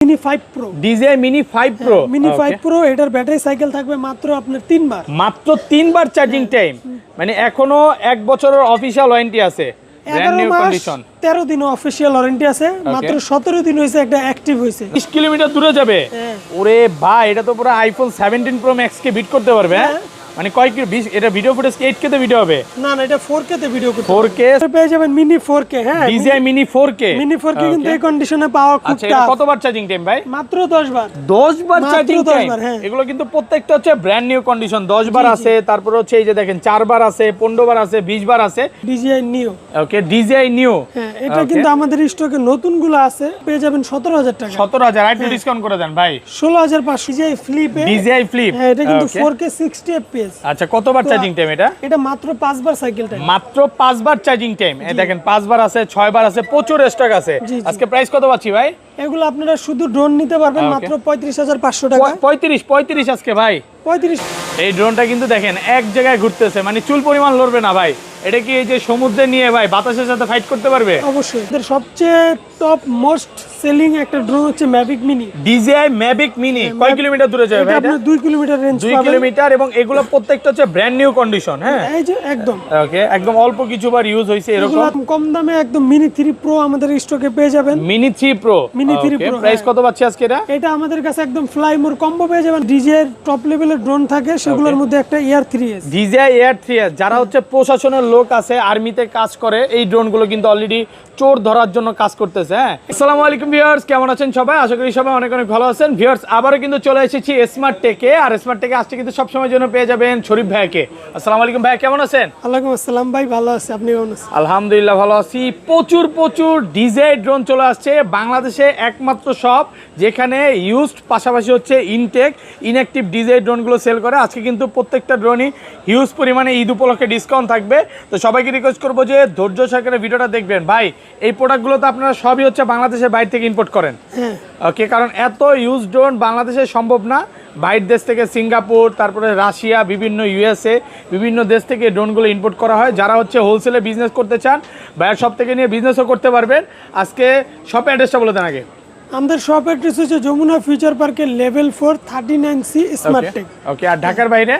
Mini 5 pro. DJI Mini 5 Pro, mini 5 pro, এটার battery cycle থাকবে মাত্র আপনার 3 বার। মাত্র 3 বার চার্জিং টাইম, মানে এখনো 1 বছরের অফিশিয়াল ওয়ারেন্টি আছে, ব্র্যান্ড 11 নিউ মাস কন্ডিশন। 13 দিন অফিশিয়াল ওয়ারেন্টি আছে, মাত্র 17 দিন হইছে একটা অ্যাক্টিভ হইছে। 30 কিলোমিটার দূরে যাবে। ওরে ভাই, এটা তো পুরো আইফোন 17 Pro Max কে বিট করতে পারবে। হ্যাঁ, মানে কয় কি 20, এটা ভিডিও ফুটেজ 8K তে ভিডিও হবে? না না, এটা 4K তে ভিডিও করতে 4K পেয়ে যাবেন মিনি 4K। হ্যাঁ, DJI Mini 4K, mini 4K কিন্তু এই কন্ডিশনে পাওয়া খুব আচ্ছা, এটা টাফ। কতবার চার্জিং টাইম ভাই? মাত্র 10 বার। 10 বার মাত্র চার্জিং 10 টাইম। বার, হ্যাঁ। এগুলো কিন্তু প্রত্যেকটা হচ্ছে ব্র্যান্ড নিউ কন্ডিশন। 10 বার আছে, তারপর হচ্ছে এই যে দেখেন 4 বার আছে, 15 বার আছে, 20 বার আছে। DJI Neo। ওকে, DJI Neo। হ্যাঁ, এটা কিন্তু আমাদের স্টকে নতুনগুলো আছে, পেয়ে যাবেন 17,000 টাকা। 17,000 একটু ডিসকাউন্ট করে দেন ভাই। 16,500। DJI Flip। DJI Flip, হ্যাঁ, এটা কিন্তু Okay. 4K 60 fps। আচ্ছা, কতবার চার্জিং টাইম এটা? এটা মাত্র 5 বার সাইকেল টাইম। মাত্র 5 বার চার্জিং টাইম। এই দেখেন 5 বার আছে, 6 বার আছে, প্রচুর স্টক আছে। জি, জি। আজকে প্রাইস কত পাচ্ছি ভাই? এগুলো আপনারা শুধু ড্রোন নিতে পারবেন Okay. মাত্র 35,500 টাকা। 35 আজকে ভাই। 35। এই ড্রোনটা কিন্তু দেখেন এক জায়গায় ঘুরতেছে, মানে চুল পরিমাণ লড়বে না ভাই। এটা কি এই যে সমুদ্রে নিয়ে ভাই বাতাসের সাথে ফাইট করতে পারবে? অবশ্যই। এদের সবচেয়ে টপ মোস্ট সেলিং একটা ড্রোন হচ্ছে Mavic mini. DJI Mavic Mini কয় কিলোমিটার দূরে যাবে এটা ভাই? এটা আপনার 2 কিলোমিটার রেঞ্জ 2 পাবেন। কিলোমিটার, এবং এগুলো প্রত্যেকটা হচ্ছে ব্র্যান্ড নিউ কন্ডিশন। হ্যাঁ, এই যে একদম ওকে, একদম অল্প কিছুবার ইউজ হইছে এরকম। এগুলো কম দামে একদম মিনি 3 প্রো আমাদের স্টকে পেয়ে যাবেন। Mini 3 Pro, Mini 3 Pro, price হ্যাঁ। কত পাচ্ছি আজকে এটা? এটা আমাদের কাছে একদম ফ্লাই মোর কম্বো পেয়ে যাবেন। DJI এর টপ লেভেলের ড্রোন থাকে, সেগুলোর মধ্যে একটা Air 3s। DJI Air 3s, যারা হচ্ছে প্রশাসনের লোক আছে, আর্মিতে কাজ করে, এই ড্রোনগুলো কিন্তু অলরেডি চোর ধরার জন্য কাজ করতেছে। হ্যাঁ, আসসালামু আলাইকুম ভিউয়ার্স, কেমন আছেন সবাই? আশা করি সবাই অনেক অনেক ভালো আছেন। ভিউয়ার্স, আবারও কিন্তু চলে এসেছি স্মার্ট টেকে, আর স্মার্ট টেকে আসছে কিন্তু সবসময়ের জন্য পেয়ে যাবেন শরীফ ভাইকে। আসসালামু আলাইকুম ভাই, কেমন আছেন? ওয়ালাইকুম আসসালাম ভাই, ভালো আছি, আপনি কেমন আছেন? আলহামদুলিল্লাহ ভালো আছি। প্রচুর DJI ড্রোন চলে আসছে বাংলাদেশে, একমাত্র শপ যেখানে ইউজড পাশাপাশি হচ্ছে ইনঅ্যাক্টিভ DJI ড্রোনগুলো সেল করে। আজকে কিন্তু প্রত্যেকটা ড্রোনই হিউজ পরিমাণে ঈদ উপলক্ষে ডিসকাউন্ট থাকবে। তো সবাইকে রিকোয়েস্ট করবো যে ধৈর্য সহকারে ভিডিওটা দেখবেন। ভাই, এই প্রোডাক্টগুলো তো আপনারা সবই হচ্ছে বাংলাদেশের বাইরে থেকে ইম্পোর্ট করেন। হ্যাঁ, ওকে, কারণ এত ইউজ ড্রোন বাংলাদেশে সম্ভব না। বাইরের দেশ থেকে সিঙ্গাপুর, তারপরে রাশিয়া, বিভিন্ন USA, বিভিন্ন দেশ থেকে ড্রোনগুলো ইম্পোর্ট করা হয়। যারা হচ্ছে হোলসেলে বিজনেস করতে চান, বাইরের শপ থেকে নিয়ে বিজনেসও করতে পারবেন। আজকে শপের অ্যাড্রেসটা বলে দেন আগে। আমাদের শপ অ্যাড্রেস হচ্ছে যমুনা ফিউচার পার্কের লেভেল 4 39C স্মার্ট টেক। ওকে, আর ঢাকার বাইরে?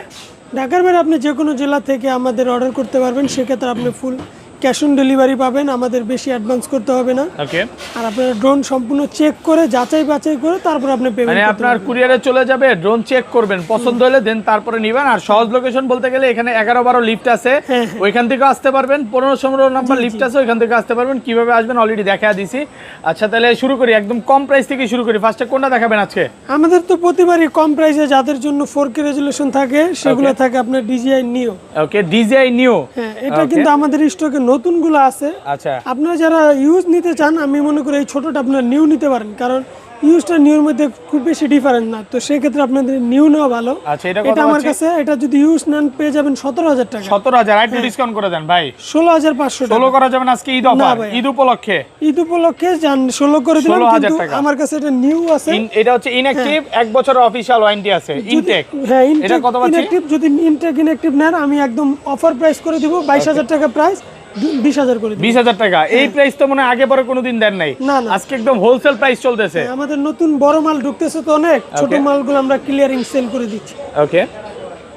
ঢাকার বাইরে আপনি যে কোনো জেলা থেকে আমাদের অর্ডার করতে পারবেন, সেক্ষেত্রে আপনি ফুল ক্যাশ অন ডেলিভারি পাবেন, আমাদের বেশি অ্যাডভান্স করতে হবে না। ওকে, আর আপনার ড্রোন সম্পূর্ণ চেক করে যাচাই বাছাই করে তারপর আপনি মানে পেমেন্ট আপনার কুরিয়ারে চলে যাবে, ড্রোন চেক করবেন, পছন্দ হলে দেন তারপরে নিবেন। আর সহজ লোকেশন বলতে গেলে এখানে 11-12 লিফট আছে, ওইখান থেকে আসতে পারবেন। 15-16 নাম্বার লিফট আছে, ওইখান থেকে আসতে পারবেন। কিভাবে আসবেন অলরেডি দেখা দিছি। আচ্ছা, তাহলে শুরু করি, একদম কম প্রাইস থেকে শুরু করি। ফার্স্টে কোনটা দেখাবেন আজকে? আমাদের তো প্রতিবারই কম প্রাইসে, যাদের জন্য 4K রেজুলেশন থাকে সেগুলো থাকে আপনার DJI Neo। ওকে, DJI Neo। হ্যাঁ, এটা কিন্তু আমাদের স্টকে নতুনগুলো আছে। আচ্ছা, আপনারা যারা ইউজ নিতে চান, আমি মনে করি এই ছোটটা আপনারা নিউ নিতে পারেন, কারণ ইউজটা নিউর মধ্যে খুব বেশি ডিফারেন্স না। তো সেই ক্ষেত্রে আপনাদের নিউ নেওয়া ভালো। আচ্ছা, এটা এটা আমার কাছে, এটা যদি ইউজ নেন পেয়ে যাবেন 17,000 টাকা। 17,000, একটু ডিসকাউন্ট করে দেন ভাই। 16,500 টাকা। 16 করা যাবে না আজকে ঈদ অফার, ঈদ উপলক্ষে? ঈদ উপলক্ষে যান 16 করে দিলাম, 16,000 কিন্তু টাকা। আমার কাছে এটা নিউ আছে। এটা হচ্ছে ইনঅ্যাক্টিভ, 1 বছরের অফিশিয়াল ওয়ারেন্টি আছে। ইনটেক, হ্যাঁ, এটা কত পাচ্ছি? ইনঅ্যাক্টিভ, যদি ইনঅ্যাক্টিভ নেন আমি একদম অফার প্রাইস করে দিব 22,000 টাকা প্রাইস, 20,000 করে দিব। 20,000 টাকা। এই প্রাইস তো মনে হয় আগে পরে কোনোদিন দেন নাই। না, না। আজকে একদম হোলসেল প্রাইস চলতেছে। আমাদের নতুন বড় মাল ঢুকতেছে তো অনেক, ছোট মালগুলো আমরা ক্লিয়ারিং সেল করে দিচ্ছি। ওকে,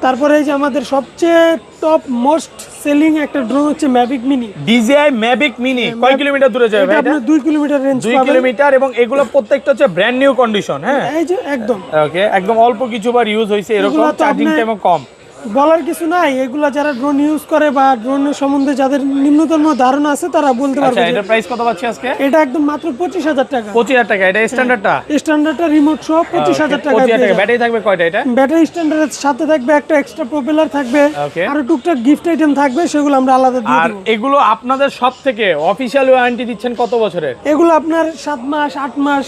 তারপরে এই যে আমাদের সবচেয়ে টপ মোস্ট সেলিং একটা ড্রোন হচ্ছে Mavic mini. DJI Mavic Mini কয় কিলোমিটার দূরে যাবে ভাই? এটা আপনার 2 কিলোমিটার রেঞ্জ 2 পাবেন। কিলোমিটার, এবং এগুলো প্রত্যেকটা হচ্ছে ব্র্যান্ড নিউ কন্ডিশন। হ্যাঁ, এই যে একদম ওকে, একদম অল্প কিছুবার ইউজ হইছে এরকম, এগুলো তো চার্জিং আপনার- টাইমও কম। বলার কিছু নাই, এগুলা যারা ড্রোন ইউজ করে বা ড্রোনের সম্বন্ধে যাদের নিম্নতম ধারণা আছে তারা বলতে পারবে। আচ্ছা, এটা প্রাইস কত পাচ্ছি আজকে? এটা একদম মাত্র 25,000 টাকা। 25,000 টাকা। এটা স্ট্যান্ডার্ডটা? স্ট্যান্ডার্ডটা রিমোট সহ 25,000 টাকা। 25,000 টাকা। ব্যাটারি থাকবে কয়টা এটা? ব্যাটারি স্ট্যান্ডার্ডের সাথে থাকবে একটা এক্সট্রা প্রপেলার থাকবে, Okay. আর টুকটাক গিফট আইটেম থাকবে, সেগুলো আমরা আলাদা দিয়ে আর দেব। এগুলো আপনাদের সব থেকে অফিশিয়াল ওয়ারেন্টি দিচ্ছেন কত বছরের? এগুলো আপনার 7 মাস, 8 মাস,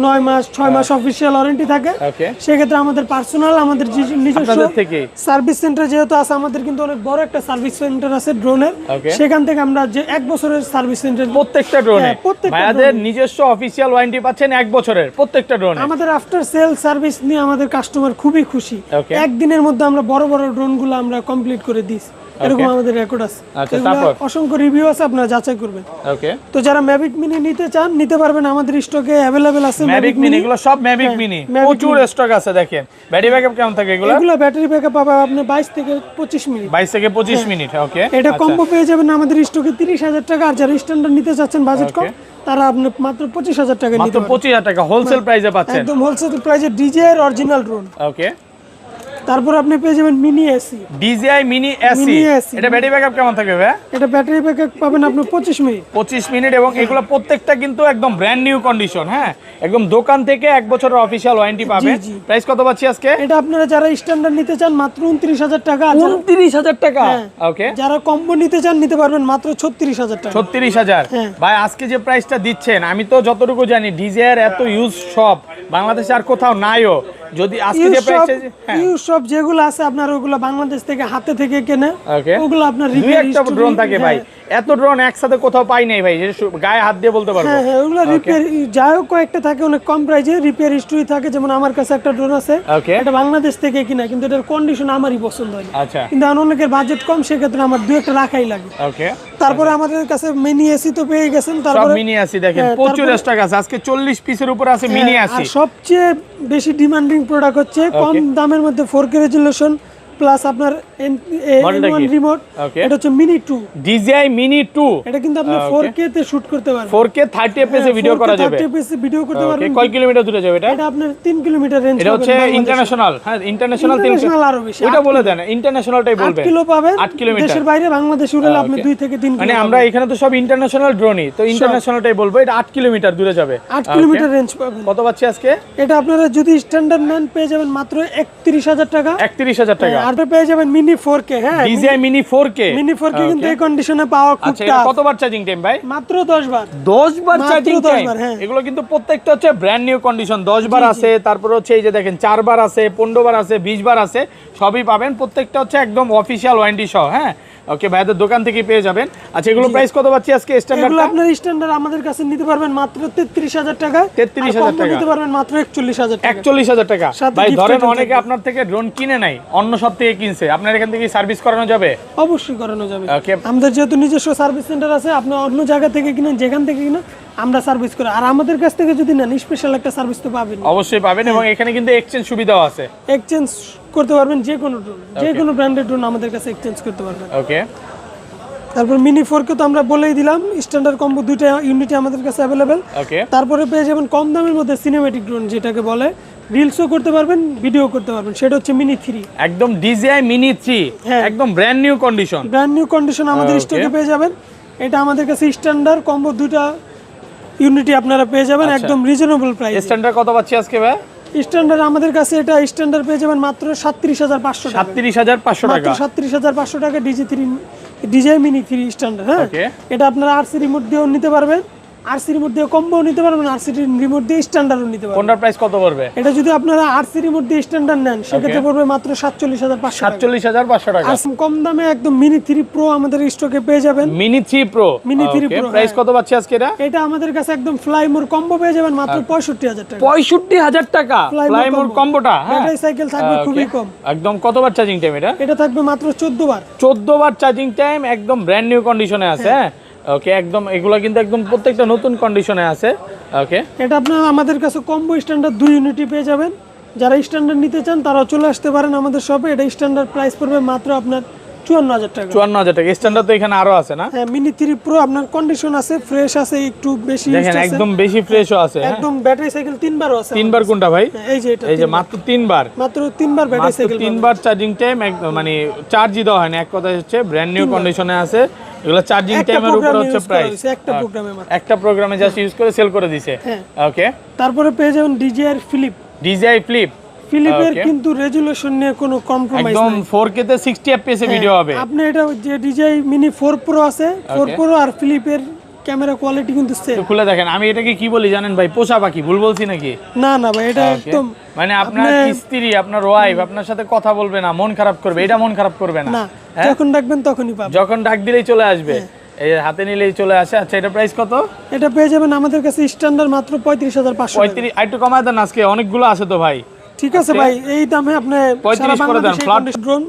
9 মাস, 6 মাস অফিসিয়াল ওয়ারেন্টি থাকে। ওকে, সেক্ষেত্রে আমাদের পার্সোনাল, আমাদের নিজস্ব আপনাদের থেকে সার্ভিস সেন্টার যেহেতু আছে, আমাদের কিন্তু অনেক বড় একটা সার্ভিস সেন্টার আছে ড্রোনের। Okay. সেখান থেকে আমরা যে 1 বছরের সার্ভিস সেন্টার, প্রত্যেকটা ড্রোনে হ্যাঁ, প্রত্যেকটা ভাইয়াদের নিজস্ব অফিশিয়াল ওয়ারেন্টি পাচ্ছেন 1 বছরের প্রত্যেকটা ড্রোনে। আমাদের আফটার সেল সার্ভিস নিয়ে আমাদের কাস্টমার খুবই খুশি। Okay. একদিনের মধ্যে আমরা বড় বড় ড্রোনগুলো আমরা কমপ্লিট করে দিই। এরকম আমাদের রেকর্ড আছে। আচ্ছা, এগুলা তারপর? অসংখ্য রিভিউ আছে, আপনারা যাচাই করবেন। ওকে, তো যারা ম্যাভিক মিনি নিতে চান নিতে পারবেন, আমাদের স্টকে অ্যাভেলেবেল আছে ম্যাভিক মিনি। এগুলো সব ম্যাভিক মিনি, Mavic প্রচুর স্টক আছে। দেখেন ব্যাটারি ব্যাকআপ কেমন থাকে এগুলো? এগুলো ব্যাটারি ব্যাকআপ পাবে আপনি 22 থেকে 25 মিনিট। 22 থেকে 25 মিনিট। ওকে, এটা কম্বো পেয়ে যাবেন আমাদের স্টকে 30,000 টাকা। আর যারা স্ট্যান্ডার্ড নিতে চাচ্ছেন বাজেট কম, তারা আপনি মাত্র 25,000 টাকা নিতে মাত্র পারবেন। 25,000 টাকা হোলসেল প্রাইসে পাচ্ছেন। একদম হোলসেল প্রাইসে ডিজিআই অরিজিনাল ড্রোন। ওকে, তারপর আপনি পেয়ে যাবেন mini AC. DJI mini AC. Mini AC এটা ব্যাটারি ব্যাকআপ কেমন থাকবে ভাই? এটা ব্যাটারি ব্যাকআপ পাবেন আপনি 25 মিনিট। 25 মিনিট, এবং এগুলো প্রত্যেকটা কিন্তু একদম ব্র্যান্ড নিউ কন্ডিশন। হ্যাঁ, একদম দোকান থেকে 1 বছরের অফিশিয়াল ওয়ারেন্টি পাবেন। জি। প্রাইস কত পাচ্ছি আজকে? এটা আপনারা যারা স্ট্যান্ডার্ড নিতে চান মাত্র 29,000 টাকা। আর 29,000 টাকা। হ্যাঁ। ওকে, যারা কম্বো নিতে চান নিতে পারবেন মাত্র 36,000 টাকা। 36,000। হ্যাঁ। ভাই আজকে যে প্রাইসটা দিচ্ছেন, আমি তো যতটুকু জানি DJI এর এত ইউজ শপ বাংলাদেশে আর কোথাও নাইও। যদি আজকে যে প্রাইসটা, হ্যাঁ, ইউজ সব যেগুলো আছে আপনার ওগুলো বাংলাদেশ থেকে হাতে থেকে কেনে। ওকে, ওগুলো আপনার দুই রিপেয়ার একটা ড্রোন থাকে ভাই। এত ড্রোন একসাথে কোথাও পাই নাই ভাই, যে গায়ে হাত দিয়ে বলতে পারবো। হ্যাঁ হ্যাঁ, ওগুলো রিপেয়ার যাই হোক কয়েকটা থাকে অনেক কম প্রাইসে, রিপেয়ার হিস্টরি থাকে। যেমন আমার কাছে একটা ড্রোন আছে, ওকে, এটা বাংলাদেশ থেকে কিনা, কিন্তু এটার কন্ডিশন আমারই পছন্দ হয়। আচ্ছা, কিন্তু অনেকের বাজেট কম, সেক্ষেত্রে আমার দুই একটা রাখাই লাগে। ওকে। তারপরে আমাদের কাছে মিনি এসি তো পেয়ে গেছেন। সব তারপরে মিনি এসি দেখেন, হ্যাঁ, প্রচুর তারপরে- স্টক আছে। আজকে 40 পিসের উপর আছে মিনি আর এসি। সবচেয়ে বেশি ডিমান্ডিং প্রোডাক্ট হচ্ছে কম দামের মধ্যে 4K রেজুলেশন প্লাস আপনার মডেলটা কি? রিমোট। Okay. এটা হচ্ছে মিনি 2। DJI mini 2। এটা কিন্তু আপনি 4K তে শুট করতে পারবেন। 4K 30 fps এ ভিডিও করা যাবে। 30 fps ভিডিও করতে ওকে, পারবেন। কয় কিলোমিটার দূরে যাবে এটা? এটা আপনার 3 কিলোমিটার রেঞ্জ এটা হচ্ছে ইন্টারন্যাশনাল। হ্যাঁ, ইন্টারন্যাশনাল 3 ইন্টারন্যাশনাল আরো বেশি। ওটা বলে দেন, ইন্টারন্যাশনালটাই 8 বলবেন। কিলো পাবেন। 8 কিলোমিটার। দেশের বাইরে বাংলাদেশ উড়ালে আপনি 2 থেকে 3 মানে কিলো আমরা এখানে তো সব ইন্টারন্যাশনাল ড্রোনই, তো ইন্টারন্যাশনালটাই বলবো। এটা 8 কিলোমিটার দূরে যাবে। 8 কিলোমিটার রেঞ্জ পাবেন। কত পাচ্ছি আজকে? এটা আপনারা যদি স্ট্যান্ডার্ড নেন পেয়ে যাবেন মাত্র 31,000 টাকা। 31,000 টাকা। আর পেয়ে যাবেন মিনি 4K। হ্যাঁ, DJI mini 4K। Mini 4K কিন্তু এই কন্ডিশনে পাওয়া খুব আচ্ছা, এটা টাফ। কতবার চার্জিং টাইম ভাই? মাত্র 10 বার। 10 বার মাত্র চার্জিং 10 টাইম। বার, হ্যাঁ। এগুলো কিন্তু প্রত্যেকটা হচ্ছে ব্র্যান্ড নিউ কন্ডিশন। 10 বার আছে, তারপর হচ্ছে এই যে দেখেন 4 বার আছে, 15 বার আছে, 20 বার আছে, সবই পাবেন। প্রত্যেকটা হচ্ছে একদম অফিশিয়াল ওয়ারেন্টি সহ। হ্যাঁ, ওকে, ভাইদের দোকান থেকে পেয়ে যাবেন। আচ্ছা, এগুলো প্রাইস কত পাচ্ছি আজকে এগুলো স্ট্যান্ডার্ডটা? আপনার স্ট্যান্ডার্ড আমাদের কাছে নিতে পারবেন মাত্র 33,000 টাকা। 33,000 আর কম্বো টাকা। নিতে পারবেন মাত্র 41,000 টাকা। 41,000 টাকা। সাথে ভাই gift ধরেন item অনেকে থাকবে। আপনার থেকে ড্রোন কিনে নাই, অন্য সব থেকে কিনছে, আপনার এখান থেকে সার্ভিস করানো যাবে? অবশ্যই করানো যাবে। ওকে, আমাদের যেহেতু নিজস্ব সার্ভিস সেন্টার আছে, আপনি অন্য জায়গা থেকে কিনেন, যেখান থেকে কিনেন আমরা সার্ভিস করি। আর আমাদের কাছ থেকে যদি নেন স্পেশাল একটা সার্ভিস তো পাবেন। অবশ্যই পাবেন, এবং এখানে কিন্তু এক্সচেঞ্জ সুবিধাও আছে। এক্সচেঞ্জ করতে পারবেন যে কোনো ড্রোন, যে কোনো ব্র্যান্ডের ড্রোন আমাদের কাছে এক্সচেঞ্জ করতে পারবেন। ওকে, তারপর মিনি 4K তো আমরা বলেই দিলাম, স্ট্যান্ডার্ড কম্বো দুইটা ইউনিটই আমাদের কাছে অ্যাভেলেবেল। ওকে, তারপরে পেয়ে যাবেন কম দামের মধ্যে সিনেমেটিক ড্রোন, যেটাকে বলে রিলসও করতে পারবেন, ভিডিও করতে পারবেন, সেটা হচ্ছে মিনি 3। একদম DJI মিনি 3, হ্যাঁ। একদম brand new condition. Brand new condition আমাদের Okay. স্টকে পেয়ে যাবেন। এটা আমাদের কাছে স্ট্যান্ডার্ড কম্বো দুইটা ইউনিটি আপনারা পেয়ে যাবেন একদম রিজনেবল প্রাইস। স্ট্যান্ডার্ড কত পাচ্ছি আজকে ভাই? স্ট্যান্ডার্ড আমাদের কাছে এটা স্ট্যান্ডার্ড পেয়ে যাবেন মাত্র 37,500 টাকা। 37,500 মাত্র টাকা। 37,500 টাকা DJI মিনি 3 স্ট্যান্ডার্ড। হ্যাঁ, Okay. এটা আপনারা আরসি রিমোট দিয়েও নিতে পারবেন, আরসি রিমোট দিয়ে কম্বো নিতে পারবেন, আরসি রিমোট দিয়ে স্ট্যান্ডার্ডও নিতে পারবেন। কোনটার প্রাইস কত পড়বে? এটা যদি আপনারা আরসি রিমোট দিয়ে স্ট্যান্ডার্ড নেন সেক্ষেত্রে পড়বে মাত্র 47,500 টাকা। 47,500 টাকা। আর কম দামে একদম মিনি 3 প্রো আমাদের স্টকে পেয়ে যাবেন। Mini 3 pro. Mini 3 Pro, price হ্যাঁ। কত পাচ্ছি আজকে এটা? এটা আমাদের কাছে একদম ফ্লাইমোর কম্বো পেয়ে যাবেন মাত্র 65,000 টাকা। 65,000 টাকা ফ্লাইমোর কম্বোটা। হ্যাঁ, ব্যাটারি সাইকেল থাকবে খুবই কম। একদম কতবার চার্জিং টাইম এটা? এটা থাকবে মাত্র 14 বার। 14 বার চার্জিং টাইম, একদম ব্র্যান্ড নিউ কন্ডিশনে আছে। হ্যাঁ, ওকে, একদম এগুলো কিন্তু একদম প্রত্যেকটা নতুন কন্ডিশনে আছে। ওকে, এটা আপনারা আমাদের কাছে কম্বো স্ট্যান্ডার্ড 2 ইউনিটই পেয়ে যাবেন। যারা স্ট্যান্ডার্ড নিতে চান তারাও চলে আসতে পারেন আমাদের শপে। এটা স্ট্যান্ডার্ড প্রাইস পড়বে মাত্র আপনার 54,000 টাকা। 54,000 টাকা। স্ট্যান্ডার্ড তো এখানে আরো আছে না? হ্যাঁ, মিনি 3 প্রো আপনার কন্ডিশন আছে, ফ্রেশ আছে, একটু বেশি দেখেন used আছে। একদম বেশি ফ্রেশও আছে। হ্যাঁ, একদম ব্যাটারি সাইকেল 3 বারও আছে। 3 বার কোনটা ভাই? হ্যাঁ, এই যে এটা এই যে মাত্র 3 বার। মাত্র 3 বার ব্যাটারি মাত্র সাইকেল 3 বার চার্জিং টাইম, মানে চার্জই দেওয়া হয় না, এক কথায় হচ্ছে ব্র্যান্ড নিউ কন্ডিশনে আছে। এগুলো চার্জিং একটা টাইমের উপর প্রোগ্রামে হচ্ছে ইউজ করা প্রাইস। হয়েছে, একটা প্রোগ্রামে মাত্র। একটা প্রোগ্রামে জাস্ট ইউজ করে সেল করে দিছে। হ্যাঁ। ওকে, তারপরে পেয়ে যাবেন DJI ফিলিপ। DJI Flip. ফিলিপের Okay. কিন্তু রেজুলেশন নিয়ে কোনো কম্প্রোমাইজ একদম নাই। 4K তে 60 fps এ ভিডিও হবে। আপনি এটা যে DJI মিনি 4 প্রো আছে, 4 প্রো আর ফিলিপের ক্যামেরা কোয়ালিটি কিন্তু সেম। একটু খুলে দেখেন। আমি এটাকে কি বলি জানেন ভাই? পোষা পাখি। ভুল বলছি নাকি? না না ভাই, এটা Okay. একদম মানে আপনার স্ত্রী, আপনার ওয়াইফ আপনার সাথে কথা বলবে না, মন খারাপ করবে, এটা মন খারাপ করবে না। না, হ্যাঁ? যখন ডাকবেন তখনই পাবেন। যখন ডাক দিলেই চলে আসবে, এই যে হাতে নিলেই চলে আসে। আচ্ছা, এটা প্রাইস কত? এটা পেয়ে যাবেন আমাদের কাছে স্ট্যান্ডার্ড মাত্র 35,500 টাকা। 35। একটু কমায় দেন, আজকে অনেকগুলো আছে তো ভাই। ঠিক আছে ভাই, এই দামে আপনি 35 সারা করে দেন, বাংলাদেশে flat। ড্রোন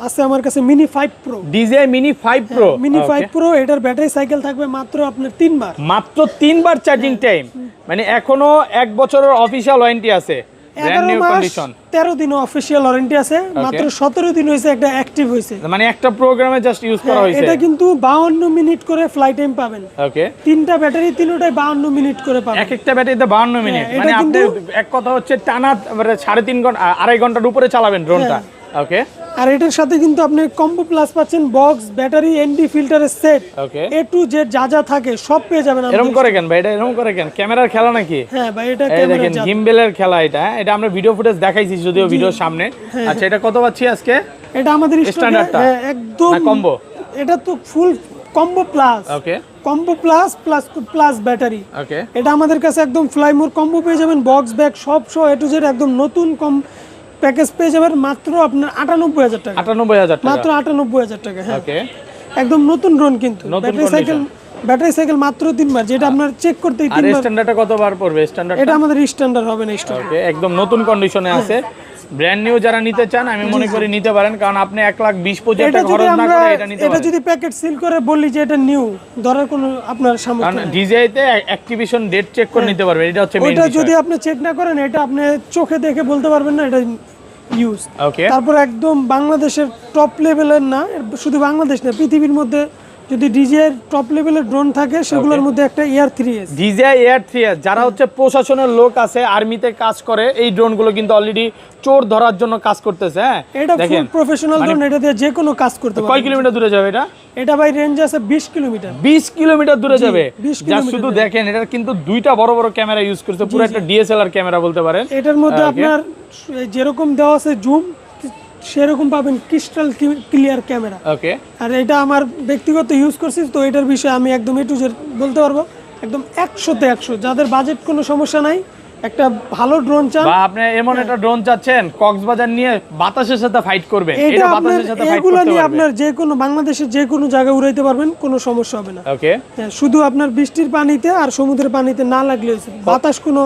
আছে আমার কাছে mini 5 pro. DJ mini 5 pro, mini 5 pro, এটার ব্যাটারি সাইকেল থাকবে মাত্র আপনার 3 বার। মাত্র 3 বার চার্জিং টাইম, মানে এখনো 1 বছরের অফিশিয়াল ওয়ারেন্টি আছে, ব্র্যান্ড 11 নিউ মাস কন্ডিশন। 13 দিন অফিশিয়াল ওয়ারেন্টি আছে, মাত্র 17 দিন হইছে একটা অ্যাক্টিভ হইছে, মানে একটা প্রোগ্রামে জাস্ট ইউজ করা হয়েছে। এটা কিন্তু 52 মিনিট করে ফ্লাই টাইম পাবেন। ওকে, তিনটা ব্যাটারি, তিনটাই 52 মিনিট করে পাবেন। এক একটা ব্যাটারিতে 52 মিনিট, এটা মানে আপনি কিন্তু- এক কথা হচ্ছে টানা 3.5 ঘন্টা 2.5 ঘন্টার উপরে চালাবেন ড্রোনটা। ওকে, আর এটার সাথে কিন্তু আপনি কম্বো প্লাস পাচ্ছেন, box, battery, ND ফিল্টারের set, okay. A to Z যা যা থাকে সব পেয়ে যাবেন আমাদের। এরকম করে কেন ভাই, এটা এরকম করে কেন? ক্যামেরার খেলা নাকি? হ্যাঁ ভাই, এটা এই ক্যামেরা দেখেন গিম্বেলের খেলা এটা, হ্যাঁ? এটা আমরা ভিডিও ফুটেজ দেখাইছি যদিও ভিডিওর সামনে। আচ্ছা, এটা কত পাচ্ছি আজকে? এটা আমাদের স্ট্যান্ডার্ডটা? একদম না কম্বো? এটা তো full combo plus. Okay, combo plus plus plus battery. Okay. এটা আমাদের কাছে একদম ফ্লাইমোর কম্বো পেয়ে যাবেন, বক্স ব্যাগ সব সহ এ টু জেড একদম নতুন প্যাকেজ পেয়ে যাবেন মাত্র আপনার 98,000 টাকা। 98,000 টাকা, মাত্র 98,000 টাকা। হ্যাঁ, ওকে। একদম নতুন ড্রোন কিন্তু। নতুন ব্যাটারি সাইকেল মাত্র 3 বার, যেটা আপনার চেক করতেই আর 3 বার। স্ট্যান্ডার্ডটা কত বার পড়বে? স্ট্যান্ডার্ড এটা আমাদের স্ট্যান্ডার্ড হবে না স্টক। ওকে, একদম নতুন কন্ডিশনে আছে। ব্র্যান্ড নিউ যারা নিতে চান আমি মনে করি নিতে পারেন, কারণ আপনি 1,20,000 এটা টাকা যদি খরচ না আমরা করে এটা নিতে এটা পারেন। যদি প্যাকেট সিল করে বলি যে এটা নিউ, ধরার কোনো আপনার সামর্থ্য কারণ নেই। ডিজাইতে অ্যাক্টিভেশন ডেট চেক করে নিতে পারবেন, এটা হচ্ছে মেইন ওইটা বিষয়। যদি আপনি চেক না করেন, এটা আপনি চোখে দেখে বলতে পারবেন না এটা ইউজ। ওকে, তারপর একদম বাংলাদেশের টপ লেভেলের না, শুধু বাংলাদেশ না, পৃথিবীর মধ্যে যদি ডিজের টপ লেভেলের ড্রোন থাকে সেগুলোর মধ্যে একটা air 3S। DJ air 3S যারা হচ্ছে প্রশাসনের লোক আছে, আর্মিতে কাজ করে, এই ড্রোনগুলো কিন্তু অলরেডি চোর ধরার জন্য কাজ করতেছে। হ্যাঁ, এটা ফুল প্রফেশনাল ড্রোন, এটা দিয়ে যে কোনো কাজ করতে কয় পারবেন। কিলোমিটার দূরে যাবে এটা? এটা ভাই রেঞ্জ আছে 20 কিলোমিটার। 20 কিলোমিটার দূরে যাবে। 20 যা কিলোমিটার শুধু দেখেন, এটা কিন্তু দুইটা বড় বড় ক্যামেরা ইউজ করছে, পুরো একটা ডিএসএলআর ক্যামেরা বলতে পারেন। এটার মধ্যে আপনার যেরকম দেওয়া আছে জুম, সেরকম পাবেন ক্রিস্টাল ক্লিয়ার ক্যামেরা। ওকে, আর এটা আমার ব্যক্তিগত ইউজ করছি, তো এটার বিষয়ে আমি একদম এ টু জেড বলতে পারবো, একদম 100-তে 100। যাদের বাজেট কোনো সমস্যা নাই, একটা ভালো ড্রোন চান, বা আপনি এমন একটা ড্রোন চাচ্ছেন কক্সবাজার নিয়ে বাতাসের সাথে ফাইট করবে, এটা এটা আপনার বাতাসের সাথে ফাইট এগুলো করতে নিয়ে পারবে। আপনার যে কোনো বাংলাদেশের যে কোনো জায়গায় উড়াইতে পারবেন, কোনো সমস্যা হবে না। ওকে, হ্যাঁ, শুধু আপনার বৃষ্টির পানিতে আর সমুদ্রের পানিতে না লাগলে হয়েছে, বাতাস কোনো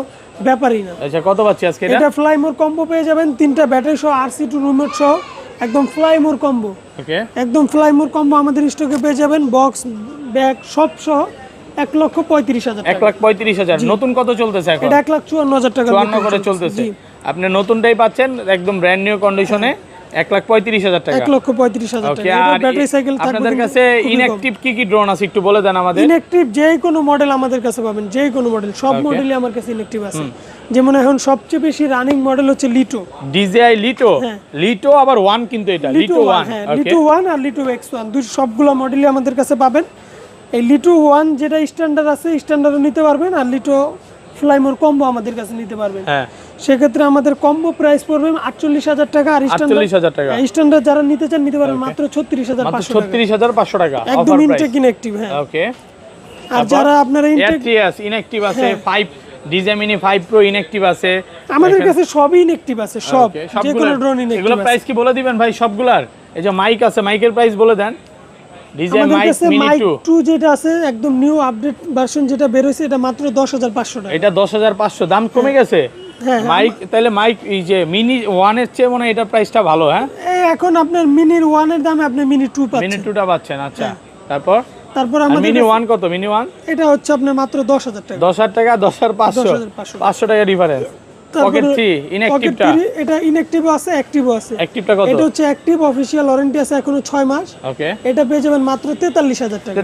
ব্যাপারই না। আচ্ছা, কত পাচ্ছি আজকে এটা? এটা ফ্লাইমোর কম্বো পেয়ে যাবেন, 3টা ব্যাটারি সহ, RC2 রিমোট সহ, একদম ফ্লাইমোর কম্বো। ওকে, একদম ফ্লাইমোর কম্বো আমাদের স্টকে পেয়ে যাবেন, বক্স ব্যাগ সব সহ 1,35,000 টাকা। 1,35,000। নতুন কত চলতেছে এখন? এটা 1,54,000 টাকা 54 করে চলতেছে। আপনি নতুনটাই পাচ্ছেন একদম ব্র্যান্ড নিউ কন্ডিশনে 1,35,000 টাকা। 1,35,000 ওকে, টাকা। আর এটা ব্যাটারি সাইকেল থাকবে আপনাদের কাছে ইনঅ্যাক্টিভ কি কি ড্রোন আছে একটু বলে দেন আমাদের। ইনঅ্যাক্টিভ যে কোনো মডেল আমাদের কাছে পাবেন, যে কোনো মডেল, সব মডেলই আমার কাছে ইনঅ্যাক্টিভ আছে। যেমন এখন সবচেয়ে বেশি রানিং মডেল হচ্ছে লিটো। ডিজিআই লিটো, লিটো আবার 1 কিন্তু এটা লিটো 1। হ্যাঁ, ওকে, লিটো 1 আর লিটো X1 দুই সবগুলো মডেলই আমাদের কাছে পাবেন। এই লিটো 1 যেটা স্ট্যান্ডার্ড আছে, স্ট্যান্ডার্ডও নিতে পারবেন, আর লিটো ফ্লাইমোর কম্বো আমাদের কাছে নিতে পারবেন। হ্যাঁ, সেক্ষেত্রে আমাদের কম্বো প্রাইস পড়বে 48,000 টাকা, আর 48,000 টাকা। স্ট্যান্ডার্ড যারা নিতে চান নিতে পারেন মাত্র 36,500 টাকা। 36,500 টাকা একদম অফার প্রাইস। Intact inactive. হ্যাঁ, ওকে, আর যারা আপনারা ইনটেক, এয়ার ইনঅ্যাক্টিভ আছে, 5 ডিজে মিনি 5 প্রো ইনঅ্যাক্টিভ আছে আমাদের কাছে সবই ইনঅ্যাক্টিভ আছে, সব ওকে, যে কোনো ড্রোন এগুলো ইনঅ্যাক্টিভ আছে। প্রাইস কি বলে দিবেন ভাই সবগুলার? এই যে মাইক আছে, মাইকের প্রাইস বলে দেন। ডিজে আমাদের মাইক কাছে মিনি মাইক 2, 2 যেটা আছে একদম নিউ আপডেট ভার্সন যেটা বের হয়েছে, এটা মাত্র 10,500 টাকা। এটা 10,500। দাম কমে গেছে হ্যাঁ, মাইক? তাহলে মাইক এই যে মিনি 1 এর চেয়ে মনে হয় এটা প্রাইসটা ভালো। হ্যাঁ, এখন আপনার মিনির 1 এর দামে আপনি মিনি 2 মিনি পাচ্ছেন। 2টা পাচ্ছেন। আচ্ছা, তারপর তারপর আর আমাদের মিনি 1 কত? মিনি 1 এটা হচ্ছে আপনার মাত্র 10,000 টাকা। 10,000 টাকা, 10,500, 10,500 500 টাকা ডিফারেন্স। পকেট 3 ইনঅ্যাক্টিভটা, এটা ইনঅ্যাক্টিভও আছে, অ্যাক্টিভও আছে। অ্যাক্টিভটা কত? এটা হচ্ছে অ্যাক্টিভ, অফিশিয়াল ওয়ারেন্টি আছে এখনো 6 মাস। ওকে, এটা পেয়ে যাবেন মাত্র 43,000 টাকা।